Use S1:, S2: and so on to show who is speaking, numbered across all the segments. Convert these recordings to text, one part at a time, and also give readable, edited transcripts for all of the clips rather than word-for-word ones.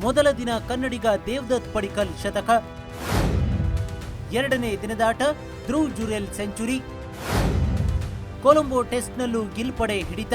S1: ಮೊದಲ ದಿನ ಕನ್ನಡಿಗ ದೇವದತ್ ಪಡಿಕ್ಕಲ್ ಶತಕ. ಎರಡನೇ ದಿನದಾಟ ಧ್ರುವ್ ಜುರೇಲ್ ಸೆಂಚುರಿ. ಕೊಲಂಬೋ ಟೆಸ್ಟ್ನಲ್ಲೂ ಗಿಲ್ ಪಡೆ ಹಿಡಿತ.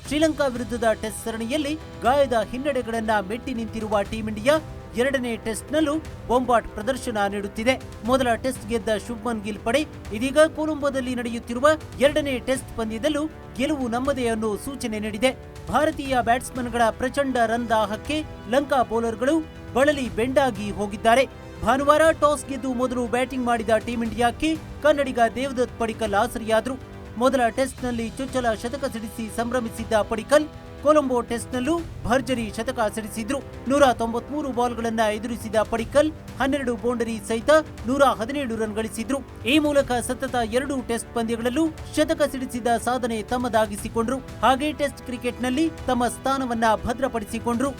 S1: ಶ್ರೀಲಂಕಾ ವಿರುದ್ಧದ ಟೆಸ್ಟ್ ಸರಣಿಯಲ್ಲಿ ಗಾಯದ ಹಿನ್ನಡೆಗಳನ್ನ ಮೆಟ್ಟಿ ನಿಂತಿರುವ ಟೀಂ ಇಂಡಿಯಾ ಎರಡನೇ ಟೆಸ್ಟ್ನಲ್ಲೂ ಬೊಂಬಾಟ್ ಪ್ರದರ್ಶನ ನೀಡುತ್ತಿದೆ. ಮೊದಲ ಟೆಸ್ಟ್ ಗೆದ್ದ ಶುಭ್ಮನ್ ಗಿಲ್ ಪಡೆ ಇದೀಗ ಕೊಲಂಬೋದಲ್ಲಿ ನಡೆಯುತ್ತಿರುವ ಎರಡನೇ ಟೆಸ್ಟ್ ಪಂದ್ಯದಲ್ಲೂ ಗೆಲುವು ನಮ್ಮದೇ ಅನ್ನೋ ಸೂಚನೆ ನೀಡಿದೆ. ಭಾರತೀಯ ಬ್ಯಾಟ್ಸ್ಮನ್ಗಳ ಪ್ರಚಂಡ ರನ್ ದಾಹಕ್ಕೆ ಲಂಕಾ ಬೌಲರ್ಗಳು ಬಳಲಿ ಬೆಂಡಾಗಿ ಹೋಗಿದ್ದಾರೆ. ಭಾನುವಾರ ಟಾಸ್ ಗೆದ್ದು ಮೊದಲು ಬ್ಯಾಟಿಂಗ್ ಮಾಡಿದ ಟೀಂ ಇಂಡಿಯಾಕ್ಕೆ ಕನ್ನಡಿಗ ದೇವದತ್ ಪಡಿಕ್ಕಲ್ ಆಸರಿಯಾದರು. ಮೊದಲ ಟೆಸ್ಟ್ನಲ್ಲಿ ಚೊಚ್ಚಲ ಶತಕ ಸಿಡಿಸಿ ಸಂಭ್ರಮಿಸಿದ್ದ ಪಡಿಕ್ಕಲ್ ಕೊಲಂಬೋ ಟೆಸ್ಟ್ನಲ್ಲೂ ಭರ್ಜರಿ ಶತಕ ಸಿಡಿಸಿದ್ರು. 193 ಬಾಲ್ಗಳನ್ನ ಎದುರಿಸಿದ ಪಡಿಕ್ಕಲ್ 12 ಬೌಂಡರಿ ಸಹಿತ 117 ರನ್ ಗಳಿಸಿದ್ರು. ಈ ಮೂಲಕ ಸತತ 2 ಟೆಸ್ಟ್ ಪಂದ್ಯಗಳಲ್ಲೂ ಶತಕ ಸಿಡಿಸಿದ ಸಾಧನೆ ತಮ್ಮದಾಗಿಸಿಕೊಂಡ್ರು. ಹಾಗೆ ಟೆಸ್ಟ್ ಕ್ರಿಕೆಟ್ನಲ್ಲಿ ತಮ್ಮ ಸ್ಥಾನವನ್ನ ಭದ್ರಪಡಿಸಿಕೊಂಡ್ರು.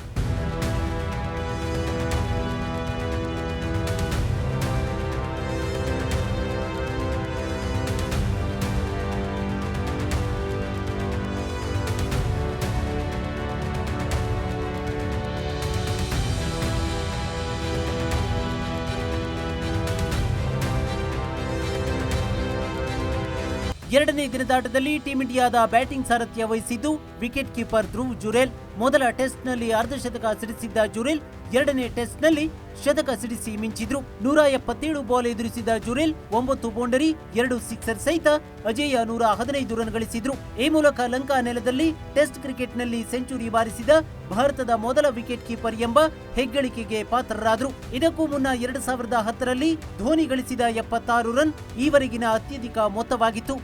S1: ಎರಡನೇ ದಿನದಾಟದಲ್ಲಿ ಟೀಂ ಇಂಡಿಯಾದ ಬ್ಯಾಟಿಂಗ್ ಸಾರಥ್ಯ ವಹಿಸಿದ್ದು ವಿಕೆಟ್ ಕೀಪರ್ ಧ್ರುವ್ ಜುರೇಲ್. ಮೊದಲ ಟೆಸ್ಟ್ನಲ್ಲಿ ಅರ್ಧಶತಕ ಸಿಡಿಸಿದ್ದ ಜುರೇಲ್ ಎರಡನೇ ಟೆಸ್ಟ್ನಲ್ಲಿ ಶತಕ ಸಿಡಿಸಿ ಮಿಂಚಿದ್ರು. 177 ಬಾಲ್ ಎದುರಿಸಿದ ಜುರೇಲ್ 9 ಬೌಂಡರಿ 2 ಸಿಕ್ಸರ್ ಸಹಿತ ಅಜೇಯ 115 ರನ್ ಗಳಿಸಿದ್ರು. ಈ ಮೂಲಕ ಲಂಕಾ ನೆಲದಲ್ಲಿ ಟೆಸ್ಟ್ ಕ್ರಿಕೆಟ್ನಲ್ಲಿ ಸೆಂಚುರಿ ಬಾರಿಸಿದ ಭಾರತದ ಮೊದಲ ವಿಕೆಟ್ ಕೀಪರ್ ಎಂಬ ಹೆಗ್ಗಳಿಕೆಗೆ ಪಾತ್ರರಾದರು. ಇದಕ್ಕೂ ಮುನ್ನ 2010ರಲ್ಲಿ ಧೋನಿ ಗಳಿಸಿದ 76 ರನ್ ಈವರೆಗಿನ ಅತ್ಯಧಿಕ ಮೊತ್ತವಾಗಿತ್ತು.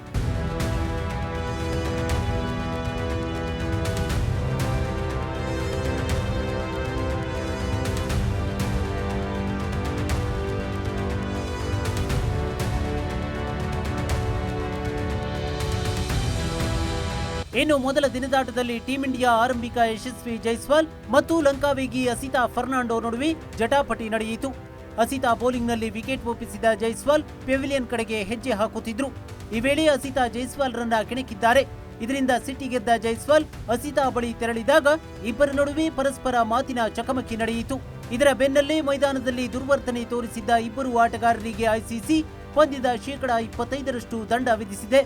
S1: ಇನ್ನು ಮೊದಲ ದಿನದಾಟದಲ್ಲಿ ಟೀಂ ಇಂಡಿಯಾ ಆರಂಭಿಕ ಯಶಸ್ವಿ ಜೈಸ್ವಾಲ್ ಮತ್ತು ಲಂಕಾ ವೇಗಿ ಅಸಿತಾ ಫರ್ನಾಂಡೋ ನಡುವೆ ಜಟಾಪಟಿ ನಡೆಯಿತು. ಅಸಿತಾ ಬೌಲಿಂಗ್ನಲ್ಲಿ ವಿಕೆಟ್ ಒಪ್ಪಿಸಿದ ಜೈಸ್ವಾಲ್ ಪೆವಿಲಿಯನ್ ಕಡೆಗೆ ಹೆಜ್ಜೆ ಹಾಕುತ್ತಿದ್ರು. ಈ ವೇಳೆ ಅಸಿತಾ ಜೈಸ್ವಾಲ್ ರನ್ನ ಕೆಣಕಿದ್ದಾರೆ. ಇದರಿಂದ ಸಿಟ್ಟಿಗೆದ್ದ ಜೈಸ್ವಾಲ್ ಅಸಿತಾ ಬಳಿ ತೆರಳಿದಾಗ ಇಬ್ಬರ ನಡುವೆ ಪರಸ್ಪರ ಮಾತಿನ ಚಕಮಕಿ ನಡೆಯಿತು. ಇದರ ಬೆನ್ನಲ್ಲೇ ಮೈದಾನದಲ್ಲಿ ದುರ್ವರ್ತನೆ ತೋರಿಸಿದ್ದ ಇಬ್ಬರು ಆಟಗಾರರಿಗೆ ಐಸಿಸಿ ಪಂದ್ಯದ 25% ದಂಡ ವಿಧಿಸಿದೆ.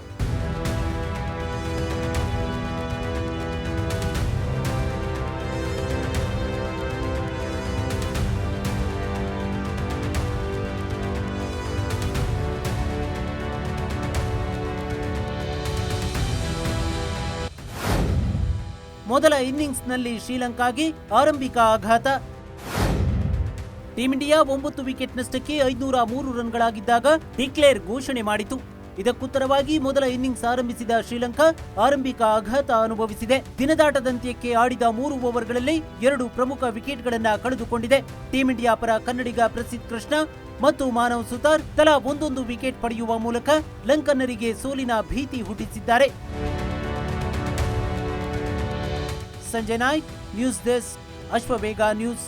S1: ಮೊದಲ ಇನ್ನಿಂಗ್ಸ್ನಲ್ಲಿ ಶ್ರೀಲಂಕಾಗೆ ಆರಂಭಿಕ ಆಘಾತ. ಟೀಂ ಇಂಡಿಯಾ 9 ವಿಕೆಟ್ ನಷ್ಟಕ್ಕೆ 503 ರನ್ಗಳಾಗಿದ್ದಾಗ ಡಿಕ್ಲೇರ್ ಘೋಷಣೆ ಮಾಡಿತು. ಇದಕ್ಕುತ್ತರವಾಗಿ ಮೊದಲ ಇನ್ನಿಂಗ್ಸ್ ಆರಂಭಿಸಿದ ಶ್ರೀಲಂಕಾ ಆರಂಭಿಕ ಆಘಾತ ಅನುಭವಿಸಿದೆ. ದಿನದಾಟದಂತ್ಯಕ್ಕೆ ಆಡಿದ 3 ಓವರ್ಗಳಲ್ಲಿ 2 ಪ್ರಮುಖ ವಿಕೆಟ್ಗಳನ್ನ ಕಳೆದುಕೊಂಡಿದೆ. ಟೀಂ ಇಂಡಿಯಾ ಪರ ಕನ್ನಡಿಗ ಪ್ರಸಿದ್ಧ ಕೃಷ್ಣ ಮತ್ತು ಮಾನವ್ ಸುತಾರ್ ತಲಾ ಒಂದೊಂದು ವಿಕೆಟ್ ಪಡೆಯುವ ಮೂಲಕ ಲಂಕನ್ನರಿಗೆ ಸೋಲಿನ ಭೀತಿ ಹುಟ್ಟಿಸಿದ್ದಾರೆ. Sanjay Naik, news desk, Ashwavega news.